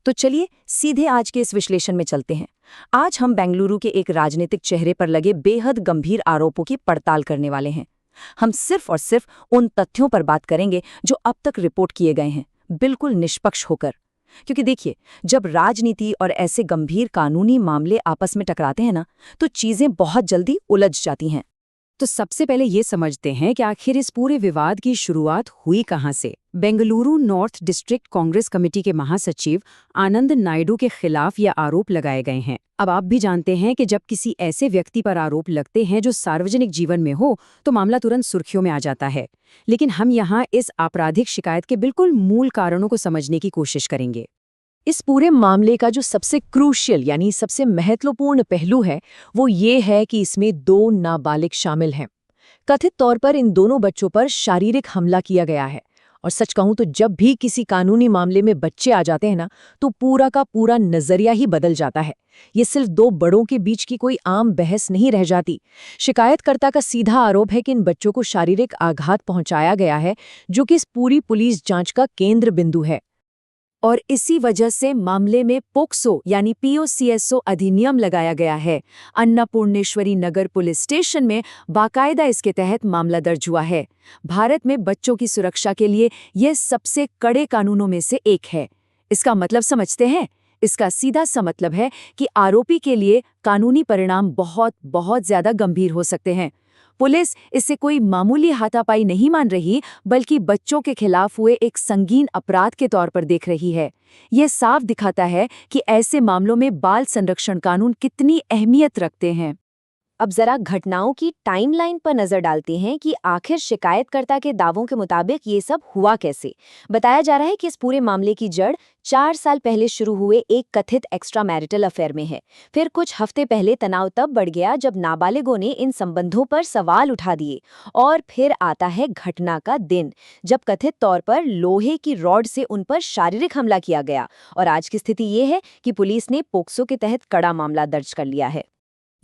तो चलिए सीधे आज के इस विश्लेषण में चलते हैं। आज हम बेंगलुरु के एक राजनीतिक चेहरे पर लगे बेहद गंभीर आरोपों की पड़ताल करने वाले हैं। हम सिर्फ और सिर्फ उन तथ्यों पर बात करेंगे जो अब तक रिपोर्ट किए गए हैं, बिल्कुल निष्पक्ष होकर। क्योंकि देखिए, जब राजनीति और ऐसे गंभीर कानूनी मामले आपस में टकराते हैं ना, तो चीजें बहुत जल्दी उलझ जाती हैं। तो सबसे पहले ये समझते हैं कि आखिर इस पूरे विवाद की शुरुआत हुई कहाँ से। Bengaluru north district Congress committee के महासचिव आनंद नायडू के खिलाफ ये आरोप लगाए गए हैं। अब आप भी जानते हैं कि जब किसी ऐसे व्यक्ति पर आरोप लगते हैं जो सार्वजनिक जीवन में हो, तो मामला तुरंत सुर्खियों में आ जाता है। लेकिन हम यहाँ इस आपराधिक शिकायत के बिल्कुल मूल कारणों को समझने की कोशिश करेंगे। इस पूरे मामले का जो सबसे क्रूशियल यानी सबसे महत्वपूर्ण पहलू है, वो ये है कि इसमें 2 नाबालिग शामिल हैं। कथित तौर पर इन दोनों बच्चों पर शारीरिक हमला किया गया है। और सच कहूं तो जब भी किसी कानूनी मामले में बच्चे आ जाते हैं ना, तो पूरा का पूरा नजरिया ही बदल जाता है। ये सिर्फ 2 बड़ों के बीच की कोई आम बहस नहीं रह जाती। शिकायतकर्ता का सीधा आरोप है कि इन बच्चों को शारीरिक आघात पहुंचाया गया है, जो कि इस पूरी पुलिस जांच का केंद्र बिंदु है। और इसी वजह से मामले में पोक्सो यानी POCSO अधिनियम लगाया गया है। अन्नपूर्णेश्वरी नगर पुलिस स्टेशन में बाकायदा इसके तहत मामला दर्ज हुआ है। भारत में बच्चों की सुरक्षा के लिए यह सबसे कड़े कानूनों में से एक है। इसका मतलब समझते हैं? इसका सीधा सा मतलब है कि आरोपी के लिए कानूनी परिणाम बहुत बहुत ज्यादा गंभीर हो सकते हैं। पुलिस इसे कोई मामूली हाथापाई नहीं मान रही, बल्कि बच्चों के खिलाफ हुए एक संगीन अपराध के तौर पर देख रही है। यह साफ दिखाता है कि ऐसे मामलों में बाल संरक्षण कानून कितनी अहमियत रखते हैं। अब जरा घटनाओं की टाइमलाइन पर नजर डालते हैं कि आखिर शिकायतकर्ता के दावों के मुताबिक ये सब हुआ कैसे। बताया जा रहा है कि इस पूरे मामले की जड़ 4 साल पहले शुरू हुए एक कथित एक्स्ट्रा मैरिटल अफेयर में है। फिर कुछ हफ्ते पहले तनाव तब बढ़ गया जब नाबालिगों ने इन संबंधों पर सवाल उठा दिए। और फिर आता है घटना का दिन, जब कथित तौर पर लोहे की रॉड से उन पर शारीरिक हमला किया गया। और आज की स्थिति ये है कि पुलिस ने पोक्सो के तहत कड़ा मामला दर्ज कर लिया है।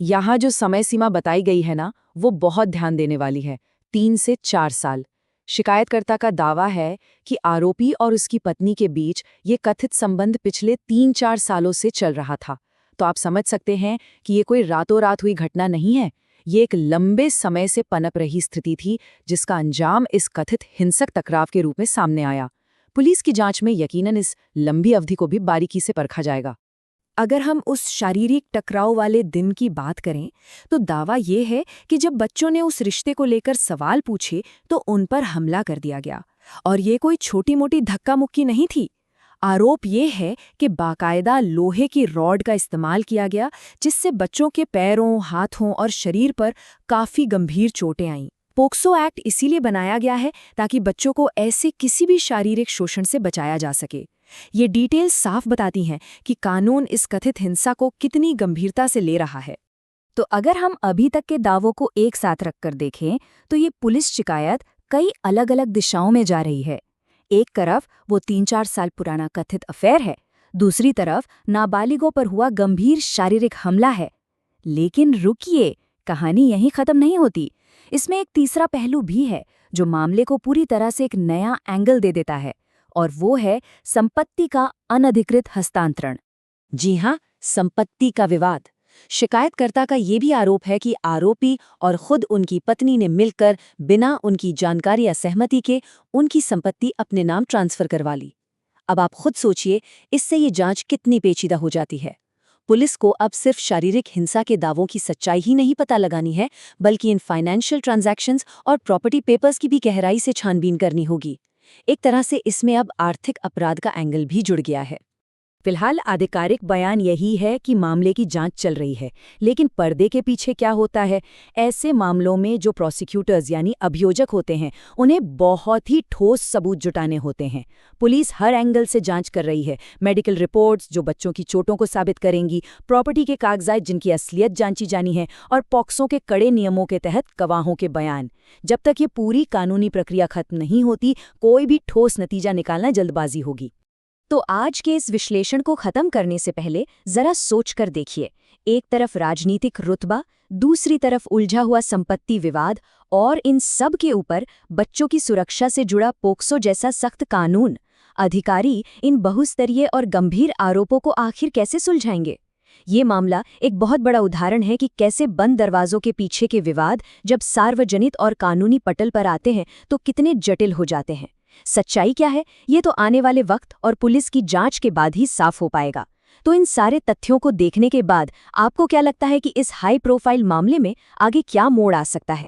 यहाँ जो समय सीमा बताई गई है ना, वो बहुत ध्यान देने वाली है। 3 से 4 साल। शिकायतकर्ता का दावा है कि आरोपी और उसकी पत्नी के बीच ये कथित संबंध पिछले 3-4 सालों से चल रहा था। तो आप समझ सकते हैं कि ये कोई रातों रात हुई घटना नहीं है। ये एक लंबे समय से पनप रही स्थिति थी, जिसका अंजाम इस कथित हिंसक टकराव के रूप में सामने आया। पुलिस की जांच में यकीनन इस लंबी अवधि को भी बारीकी से परखा जाएगा। अगर हम उस शारीरिक टकराव वाले दिन की बात करें, तो दावा ये है कि जब बच्चों ने उस रिश्ते को लेकर सवाल पूछे, तो उन पर हमला कर दिया गया। और ये कोई छोटी मोटी धक्का मुक्की नहीं थी। आरोप ये है कि बाकायदा लोहे की रॉड का इस्तेमाल किया गया, जिससे बच्चों के पैरों, हाथों और शरीर पर काफी गंभीर चोटें आईं। पोक्सो एक्ट इसीलिए बनाया गया है ताकि बच्चों को ऐसे किसी भी शारीरिक शोषण से बचाया जा सके। ये डिटेल साफ बताती हैं कि कानून इस कथित हिंसा को कितनी गंभीरता से ले रहा है। तो अगर हम अभी तक के दावों को एक साथ रखकर देखें, तो ये पुलिस शिकायत कई अलग अलग दिशाओं में जा रही है। एक तरफ वो 3-4 साल पुराना कथित अफेयर है, दूसरी तरफ नाबालिगों पर हुआ गंभीर शारीरिक हमला है। लेकिन रुकिए, कहानी यहीं खत्म नहीं होती। इसमें एक तीसरा पहलू भी है जो मामले को पूरी तरह से एक नया एंगल दे देता है, और वो है संपत्ति का अनधिकृत हस्तांतरण। जी हाँ, संपत्ति का विवाद। शिकायतकर्ता का ये भी आरोप है कि आरोपी और खुद उनकी पत्नी ने मिलकर बिना उनकी जानकारी या सहमति के उनकी संपत्ति अपने नाम ट्रांसफर करवा ली। अब आप खुद सोचिए, इससे ये जांच कितनी पेचीदा हो जाती है। पुलिस को अब सिर्फ शारीरिक हिंसा के दावों की सच्चाई ही नहीं पता लगानी है, बल्कि इन फाइनेंशियल ट्रांजैक्शंस और प्रॉपर्टी पेपर्स की भी गहराई से छानबीन करनी होगी। एक तरह से इसमें अब आर्थिक अपराध का एंगल भी जुड़ गया है। फिलहाल आधिकारिक बयान यही है कि मामले की जांच चल रही है, लेकिन पर्दे के पीछे क्या होता है? ऐसे मामलों में जो प्रोसिक्यूटर्स यानी अभियोजक होते हैं, उन्हें बहुत ही ठोस सबूत जुटाने होते हैं। पुलिस हर एंगल से जांच कर रही है। मेडिकल रिपोर्ट्स जो बच्चों की चोटों को साबित करेंगी, प्रॉपर्टी के कागजात जिनकी असलियत जांची जानी है, और पॉक्सो के कड़े नियमों के तहत गवाहों के बयान। जब तक ये पूरी कानूनी प्रक्रिया खत्म नहीं होती, कोई भी ठोस नतीजा निकालना जल्दबाजी होगी। तो आज के इस विश्लेषण को खत्म करने से पहले जरा सोचकर देखिए। एक तरफ राजनीतिक रुतबा, दूसरी तरफ उलझा हुआ संपत्ति विवाद, और इन सब के ऊपर बच्चों की सुरक्षा से जुड़ा पोक्सो जैसा सख्त कानून। अधिकारी इन बहुस्तरीय और गंभीर आरोपों को आखिर कैसे सुलझाएंगे? ये मामला एक बहुत बड़ा उदाहरण है कि कैसे बंद दरवाजों के पीछे के विवाद जब सार्वजनिक और कानूनी पटल पर आते हैं तो कितने जटिल हो जाते हैं। सच्चाई क्या है, ये तो आने वाले वक्त और पुलिस की जांच के बाद ही साफ हो पाएगा। तो इन सारे तथ्यों को देखने के बाद आपको क्या लगता है कि इस हाई प्रोफाइल मामले में आगे क्या मोड़ आ सकता है?